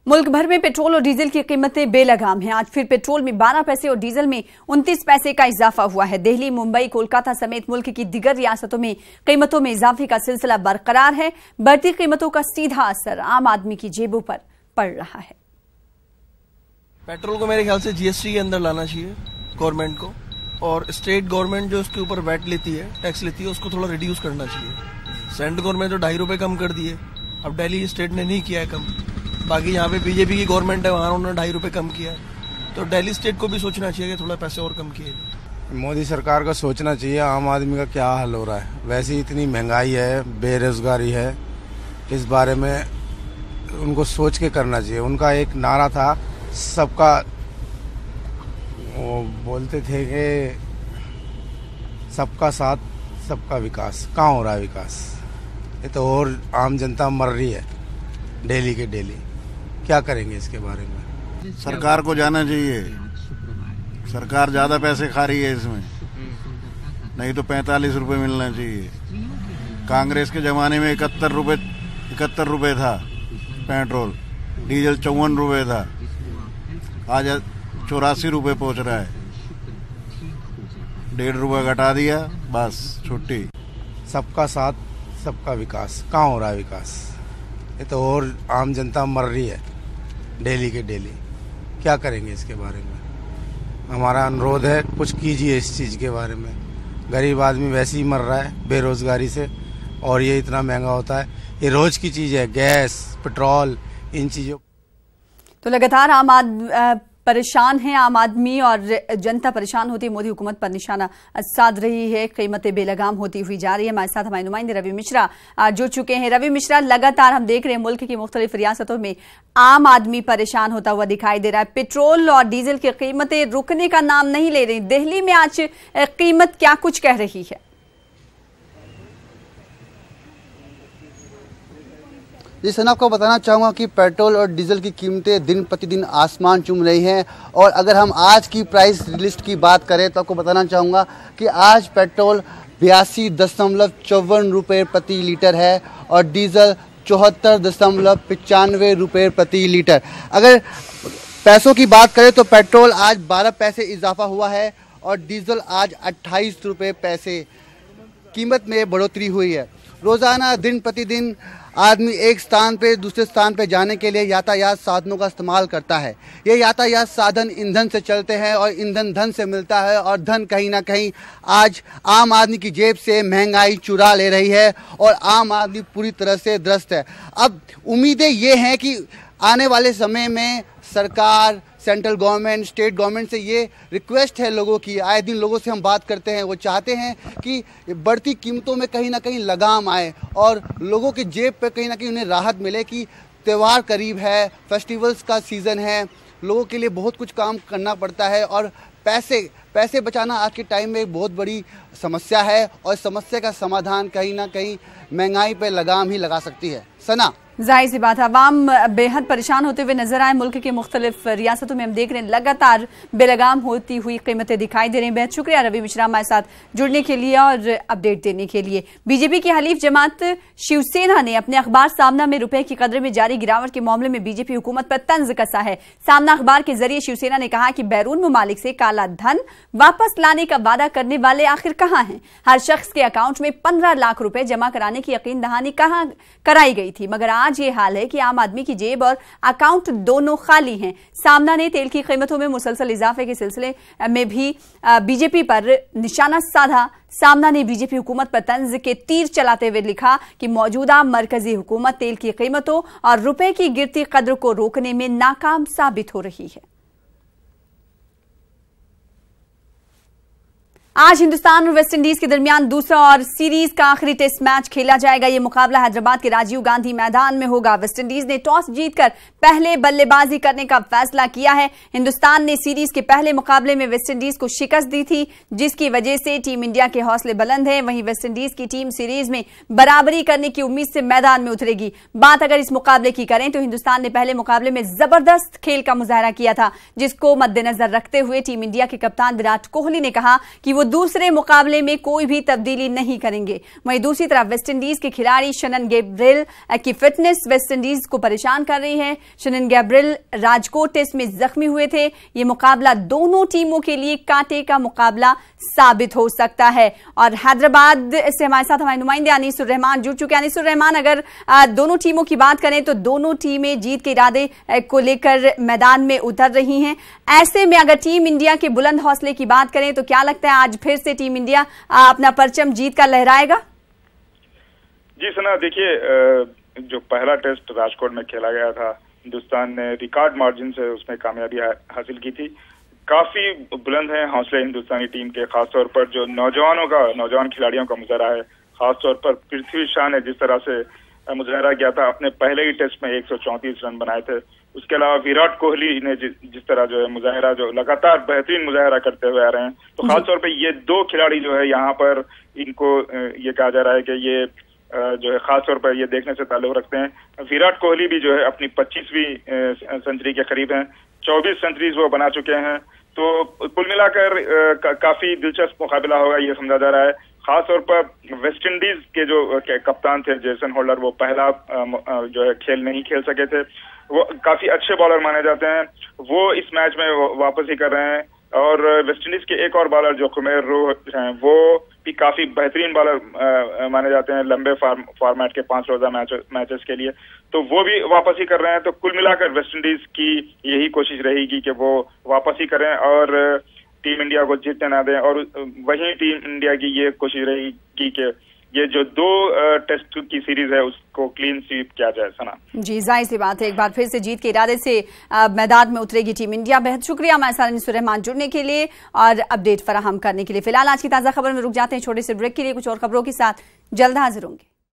मुल्क भर में पेट्रोल और डीजल की कीमतें बेलगाम हैं। आज फिर पेट्रोल में 12 पैसे और डीजल में 29 पैसे का इजाफा हुआ है। दिल्ली, मुंबई, कोलकाता समेत मुल्क की दिगर रियासतों में कीमतों में इजाफे का सिलसिला बरकरार है। बढ़ती कीमतों का सीधा असर आम आदमी की जेबों पर पड़ रहा है। पेट्रोल को मेरे ख्याल से जीएसटी के अंदर लाना चाहिए गवर्नमेंट को, और स्टेट गवर्नमेंट जो उसके ऊपर वैट लेती है, टैक्स लेती है, उसको थोड़ा रिड्यूस करना चाहिए। सेंट्रल गवर्नमेंट तो 2.5 रुपये कम कर दिए, अब दिल्ली स्टेट ने नहीं किया है कम। बाकी यहाँ पे बीजेपी की गवर्नमेंट है, वहाँ उन्होंने 2.5 रुपये कम किया, तो दिल्ली स्टेट को भी सोचना चाहिए कि थोड़ा पैसे और कम किए जाए। मोदी सरकार को सोचना चाहिए आम आदमी का क्या हाल हो रहा है। वैसे ही इतनी महंगाई है, बेरोजगारी है, इस बारे में उनको सोच के करना चाहिए। उनका एक नारा था सबका, वो बोलते थे कि सबका साथ सबका विकास। कहाँ हो रहा है विकास? ये तो और आम जनता मर रही है डेली के डेली। क्या करेंगे इसके बारे में? सरकार को जाना चाहिए। सरकार ज्यादा पैसे खा रही है इसमें, नहीं तो 45 रुपए मिलना चाहिए। कांग्रेस के जमाने में 71 रुपए था पेट्रोल, डीजल 54 रुपए था, आज 84 रुपए पहुंच रहा है। 1.5 रुपए घटा दिया, बस छुट्टी। सबका साथ सबका विकास। कहाँ हो रहा है विकास? ये तो और आम जनता मर रही है डेली के डेली। क्या करेंगे इसके बारे में? हमारा अनुरोध है कुछ कीजिए इस चीज़ के बारे में। गरीब आदमी वैसे ही मर रहा है बेरोजगारी से, और ये इतना महंगा होता है। ये रोज की चीज़ है, गैस, पेट्रोल, इन चीज़ों। तो लगातार परेशान है आम आदमी और जनता परेशान होती है। मोदी हुकूमत पर निशाना साध रही है, कीमतें बेलगाम होती हुई जा रही है। हमारे साथ हमारे नुमाइंदे रवि मिश्रा जुड़ चुके हैं। रवि मिश्रा, लगातार हम देख रहे हैं मुल्क की मुख्तलिफ रियासतों में आम आदमी परेशान होता हुआ दिखाई दे रहा है। पेट्रोल और डीजल की कीमतें रुकने का नाम नहीं ले रही। दिल्ली में आज कीमत क्या कुछ कह रही है? जी सना, आपको बताना चाहूँगा कि पेट्रोल और डीजल की कीमतें दिन प्रतिदिन आसमान चूम रही हैं। और अगर हम आज की प्राइस लिस्ट की बात करें तो आपको बताना चाहूँगा कि आज पेट्रोल 82.54 रुपये प्रति लीटर है और डीजल 74.95 रुपये प्रति लीटर। अगर पैसों की बात करें तो पेट्रोल आज 12 पैसे इजाफा हुआ है और डीजल आज 28 रुपये पैसे कीमत में बढ़ोतरी हुई है। रोज़ाना दिन प्रतिदिन आदमी एक स्थान पे दूसरे स्थान पे जाने के लिए यातायात साधनों का इस्तेमाल करता है। ये यातायात साधन ईंधन से चलते हैं और ईंधन धन से मिलता है, और धन कहीं ना कहीं आज आम आदमी की जेब से महंगाई चुरा ले रही है और आम आदमी पूरी तरह से त्रस्त है। अब उम्मीदें ये हैं कि आने वाले समय में सरकार, सेंट्रल गवर्नमेंट, स्टेट गवर्नमेंट से ये रिक्वेस्ट है लोगों की, आए दिन लोगों से हम बात करते हैं, वो चाहते हैं कि बढ़ती कीमतों में कहीं ना कहीं लगाम आए और लोगों की जेब पे कहीं ना कहीं उन्हें राहत मिले कि त्यौहार करीब है, फेस्टिवल्स का सीज़न है, लोगों के लिए बहुत कुछ काम करना पड़ता है और पैसे बचाना आज के टाइम में एक बहुत बड़ी समस्या है और समस्या का समाधान कहीं ना कहीं महंगाई पे लगाम ही लगा सकती है। सना, जाहिर सी बात है, अवाम बेहद परेशान होते हुए नजर आए। मुल्क के मुख्तलिफ रियासतों में हम देख रहे हैं लगातार बेलगाम होती हुई कीमतें दिखाई दे रही हैं। बेहद शुक्रिया रवि मिश्रा हमारे साथ जुड़ने के लिए और अपडेट देने के लिए। बीजेपी की हलीफ जमात शिवसेना ने अपने अखबार सामना में रुपए की कदर में जारी गिरावट के मामले में बीजेपी हुकूमत पर तंज कसा है। सामना अखबार के जरिए शिवसेना ने कहा कि बैरून ममालिक से काला धन वापस लाने का वादा करने वाले आखिर कहाँ हैं? हर शख्स के अकाउंट में 15 लाख रुपए जमा कराने की यकीन दहानी कहाँ कराई गई थी, मगर आज ये हाल है कि आम आदमी की जेब और अकाउंट दोनों खाली हैं। सामना ने तेल की कीमतों में मुसलसल इजाफे के सिलसिले में भी बीजेपी पर निशाना साधा। सामना ने बीजेपी हुकूमत पर तंज के तीर चलाते हुए लिखा कि मौजूदा मरकजी हुकूमत तेल की कीमतों और रुपए की गिरती कद्र को रोकने में नाकाम साबित हो रही है। आज हिंदुस्तान और वेस्टइंडीज के दरमियान दूसरा और सीरीज का आखिरी टेस्ट मैच खेला जाएगा। यह मुकाबला हैदराबाद के राजीव गांधी मैदान में होगा। वेस्टइंडीज ने टॉस जीतकर पहले बल्लेबाजी करने का फैसला किया है। हिंदुस्तान ने सीरीज के पहले मुकाबले में वेस्टइंडीज को शिकस्त दी थी, जिसकी वजह से टीम इंडिया के हौसले बुलंद हैं। वहीं वेस्टइंडीज की टीम सीरीज में बराबरी करने की उम्मीद से मैदान में उतरेगी। बात अगर इस मुकाबले की करें तो हिंदुस्तान ने पहले मुकाबले में जबरदस्त खेल का मुजाहरा किया था, जिसको मद्देनजर रखते हुए टीम इंडिया के कप्तान विराट कोहली ने कहा कि वो वो दूसरे मुकाबले में कोई भी तब्दीली नहीं करेंगे। वहीं दूसरी तरफ वेस्टइंडीज के खिलाड़ी शनन गैब्रियल की फिटनेस वेस्टइंडीज को परेशान कर रही है। शनन गैब्रियल राजकोट टेस्ट में जख्मी हुए थे। ये मुकाबला दोनों टीमों के लिए कांटे का मुकाबला साबित हो सकता है। और हैदराबाद से हमारे साथ हमारे नुमाइंदे अनीसुर रहमान जुड़ चुके हैं। अनीसुर रहमान, अगर दोनों टीमों की बात करें तो दोनों टीमें जीत के इरादे को लेकर मैदान में उतर रही हैं। ऐसे में अगर टीम इंडिया के बुलंद हौसले की बात करें तो क्या लगता है आज फिर से टीम इंडिया अपना परचम जीत का लहराएगा? जी सना, देखिए जो पहला टेस्ट राजकोट में खेला गया था, हिंदुस्तान ने रिकॉर्ड मार्जिन से उसमें कामयाबी हासिल की थी। काफी बुलंद है हौसले हिंदुस्तानी टीम के, खासतौर पर जो नौजवान खिलाड़ियों का मुजाहरा है। खासतौर पर पृथ्वी शॉ ने जिस तरह से मुजाहरा किया था, अपने पहले ही टेस्ट में 134 रन बनाए थे। उसके अलावा विराट कोहली ने जिस तरह जो है मुजाहरा, जो लगातार बेहतरीन मुजाहरा करते हुए आ रहे हैं, तो खासतौर पे ये दो खिलाड़ी जो है यहाँ पर इनको ये कहा जा रहा है कि ये जो है खासतौर पर ये देखने से ताल्लुक रखते हैं। विराट कोहली भी जो है अपनी 25वीं सेंचुरी के करीब हैं, 24 सेंचुरीज वो बना चुके हैं। तो कुल मिलाकर काफी दिलचस्प मुकाबला होगा ये समझा जा रहा है। खासतौर पर वेस्ट इंडीज के जो कप्तान थे जेसन होल्डर, वो पहला जो है खेल नहीं खेल सके थे। वो काफी अच्छे बॉलर माने जाते हैं, वो इस मैच में वापसी कर रहे हैं। और वेस्ट इंडीज के एक और बॉलर जो कुमेर रो हैं, वो भी काफी बेहतरीन बॉलर माने जाते हैं लंबे फॉर्मेट के 5 रोजा मैचेस के लिए, तो वो भी वापसी कर रहे हैं। तो कुल मिलाकर वेस्ट इंडीज की यही कोशिश रहेगी कि वो वापसी करें और टीम इंडिया को जीतने ना दें। और वहीं टीम इंडिया की ये कोशिश रहेगी कि ये जो 2 टेस्ट की सीरीज है उसको क्लीन स्वीप किया जाए। सना जी, जाहिर सी बात है, एक बार फिर से जीत के इरादे से मैदान में उतरेगी टीम इंडिया। बेहद शुक्रिया हमारे साथ अनीसुर रहमान जुड़ने के लिए और अपडेट फराहम करने के लिए। फिलहाल आज की ताजा खबर में रुक जाते हैं छोटे से ब्रेक के लिए। कुछ और खबरों के साथ जल्द हाजिर होंगे।